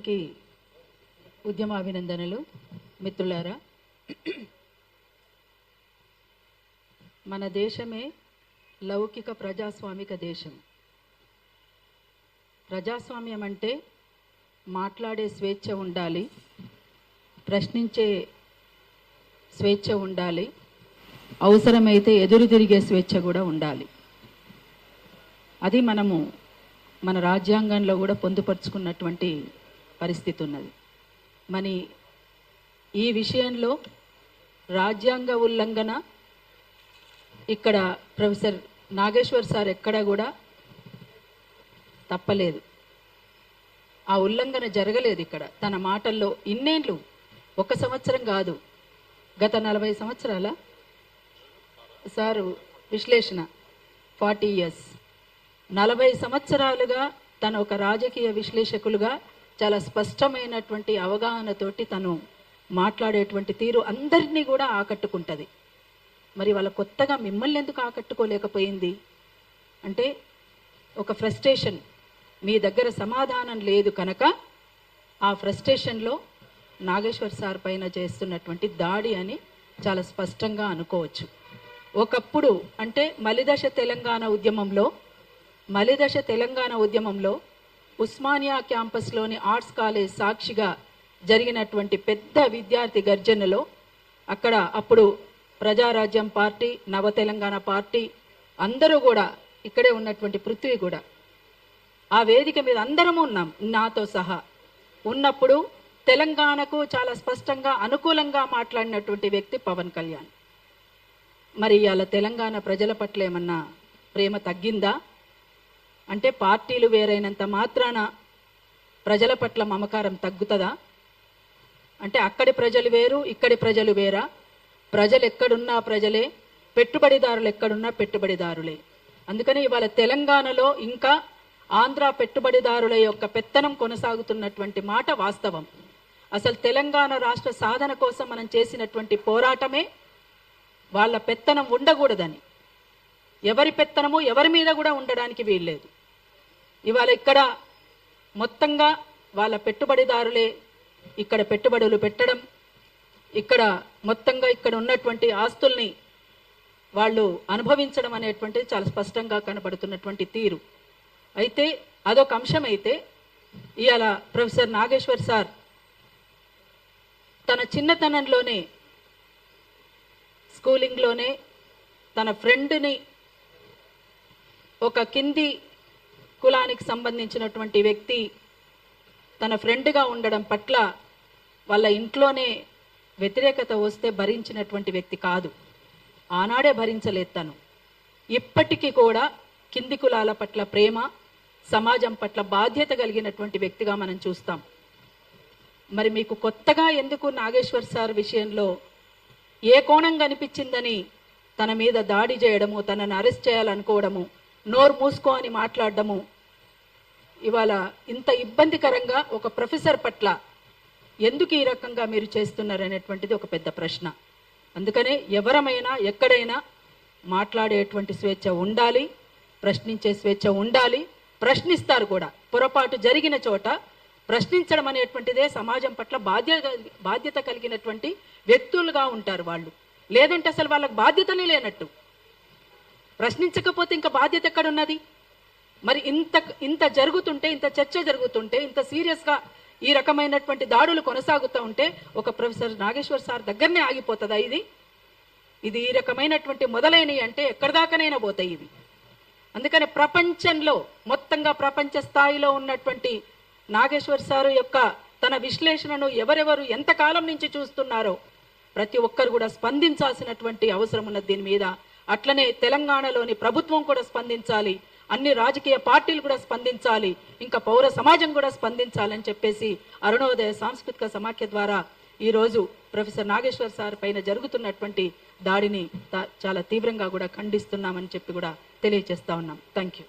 కి ఉద్యమ అభినందనలు. మిత్రులారా, మన దేశమే లౌకిక ప్రజాస్వామిక దేశం. ప్రజాస్వామ్యం అంటే మాట్లాడే స్వేచ్ఛ ఉండాలి, ప్రశ్నించే స్వేచ్ఛ ఉండాలి, అవసరమైతే ఎదురు తిరిగే స్వేచ్ఛ కూడా ఉండాలి. అది మనము మన రాజ్యాంగంలో కూడా పొందుపరుచుకున్నటువంటి పరిస్థితి ఉన్నది. మరి ఈ విషయంలో రాజ్యాంగ ఉల్లంఘన ఇక్కడ ప్రొఫెసర్ నాగేశ్వర్ సార్ ఎక్కడ కూడా తప్పలేదు. ఆ ఉల్లంఘన జరగలేదు ఇక్కడ. తన మాటల్లో ఇన్నేళ్ళు, 1 సంవత్సరం కాదు, గత 40 సంవత్సరాల సారు విశ్లేషణ 40 years, 40 సంవత్సరాలుగా తను ఒక రాజకీయ విశ్లేషకులుగా చాలా స్పష్టమైనటువంటి అవగాహనతోటి తను మాట్లాడేటువంటి తీరు అందరినీ కూడా ఆకట్టుకుంటుంది. మరి వాళ్ళ కొత్తగా మిమ్మల్ని ఎందుకు ఆకట్టుకోలేకపోయింది అంటే, ఒక ఫ్రస్ట్రేషన్, మీ దగ్గర సమాధానం లేదు కనుక ఆ ఫ్రస్ట్రేషన్లో నాగేశ్వర్ సార్ పైన చేస్తున్నటువంటి దాడి అని చాలా స్పష్టంగా అనుకోవచ్చు. ఒకప్పుడు అంటే మలిదశ తెలంగాణ ఉద్యమంలో ఉస్మానియా క్యాంపస్లోని ఆర్ట్స్ కాలేజ్ సాక్షిగా జరిగినటువంటి పెద్ద విద్యార్థి గర్జనలో అక్కడ అప్పుడు ప్రజారాజ్యం పార్టీ, నవ తెలంగాణ పార్టీ అందరూ కూడా, ఇక్కడే ఉన్నటువంటి పృథ్వీ కూడా ఆ వేదిక మీద అందరము ఉన్నాం, నాతో సహా ఉన్నప్పుడు తెలంగాణకు చాలా స్పష్టంగా అనుకూలంగా మాట్లాడినటువంటి వ్యక్తి పవన్ కళ్యాణ్. మరి ఇవాళ తెలంగాణ ప్రజల పట్ల ఏమన్నా ప్రేమ తగ్గిందా అంటే, పార్టీలు వేరైనంత మాత్రాన ప్రజల పట్ల మమకారం తగ్గుతుందా అంటే, అక్కడి ప్రజలు వేరు, ఇక్కడి ప్రజలు వేరా? ప్రజలు ఎక్కడున్నా ప్రజలే, పెట్టుబడిదారులు ఎక్కడున్నా పెట్టుబడిదారులే. అందుకని ఇవాళ తెలంగాణలో ఇంకా ఆంధ్ర పెట్టుబడిదారుల యొక్క పెత్తనం కొనసాగుతున్నటువంటి మాట వాస్తవం. అసలు తెలంగాణ రాష్ట్ర సాధన కోసం మనం చేసినటువంటి పోరాటమే వాళ్ళ పెత్తనం ఉండకూడదని, ఎవరి పెత్తనము ఎవరి మీద కూడా ఉండడానికి వీల్లేదు. ఇవాళ ఇక్కడ మొత్తంగా వాళ్ళ పెట్టుబడిదారులే ఇక్కడ పెట్టుబడులు పెట్టడం, ఇక్కడ మొత్తంగా ఇక్కడ ఉన్నటువంటి ఆస్తుల్ని వాళ్ళు అనుభవించడం అనేటువంటిది చాలా స్పష్టంగా కనబడుతున్నటువంటి తీరు. అయితే అదొక అంశం. అయితే ఇవాళ ప్రొఫెసర్ నాగేశ్వర్ సార్ తన చిన్నతనంలోనే, స్కూలింగ్లోనే తన ఫ్రెండ్ని, ఒక కింది కులానికి సంబంధించినటువంటి వ్యక్తి తన ఫ్రెండ్గా ఉండడం పట్ల వాళ్ళ ఇంట్లోనే వ్యతిరేకత వస్తే భరించినటువంటి వ్యక్తి కాదు. ఆనాడే భరించలేదు తను. ఇప్పటికీ కూడా కింది కులాల పట్ల ప్రేమ, సమాజం పట్ల బాధ్యత కలిగినటువంటి వ్యక్తిగా మనం చూస్తాం. మరి మీకు కొత్తగా ఎందుకు నాగేశ్వర్ సార్ విషయంలో ఏ కోణం కనిపించిందని తన మీద దాడి చేయడము, తనను అరెస్ట్ చేయాలనుకోవడము, నోరు మూసుకో అని మాట్లాడడము, ఇవాళ ఇంత ఇబ్బందికరంగా ఒక ప్రొఫెసర్ పట్ల ఎందుకు ఈ రకంగా మీరు చేస్తున్నారు అనేటువంటిది ఒక పెద్ద ప్రశ్న. అందుకనే ఎవరమైనా ఎక్కడైనా మాట్లాడేటువంటి స్వేచ్ఛ ఉండాలి, ప్రశ్నించే స్వేచ్ఛ ఉండాలి, ప్రశ్నిస్తారు కూడా. పొరపాటు జరిగిన చోట ప్రశ్నించడం అనేటువంటిదే సమాజం పట్ల బాధ్యత కలిగినటువంటి వ్యక్తులుగా ఉంటారు వాళ్ళు. లేదంటే అసలు వాళ్ళకి బాధ్యతనే లేనట్టు. ప్రశ్నించకపోతే ఇంకా బాధ్యత ఎక్కడున్నది? మరి ఇంత జరుగుతుంటే, ఇంత చర్చ జరుగుతుంటే, ఇంత సీరియస్గా ఈ రకమైనటువంటి దాడులు కొనసాగుతూ ఉంటే ఒక ప్రొఫెసర్ నాగేశ్వర్ సార్ దగ్గరనే ఆగిపోతుందా? ఇది ఈ రకమైనటువంటి మొదలైనవి అంటే ఎక్కడి దాకానైనా పోతాయి ఇవి. అందుకని ప్రపంచంలో మొత్తంగా ప్రపంచ స్థాయిలో ఉన్నటువంటి నాగేశ్వర్ సారు యొక్క తన విశ్లేషణను ఎవరెవరు ఎంతకాలం నుంచి చూస్తున్నారో ప్రతి ఒక్కరు కూడా స్పందించాల్సినటువంటి అవసరం ఉన్నది దీని మీద. అట్లనే తెలంగాణలోని ప్రభుత్వం కూడా స్పందించాలి, అన్ని రాజకీయ పార్టీలు కూడా స్పందించాలి, ఇంకా పౌర సమాజం కూడా స్పందించాలని చెప్పేసి అరుణోదయ సాంస్కృతిక సమాఖ్య ద్వారా ఈరోజు ప్రొఫెసర్ నాగేశ్వర్ సార్ పైన జరుగుతున్నటువంటి దాడిని చాలా తీవ్రంగా కూడా ఖండిస్తున్నామని చెప్పి కూడా తెలియజేస్తా ఉన్నాం. Thank you.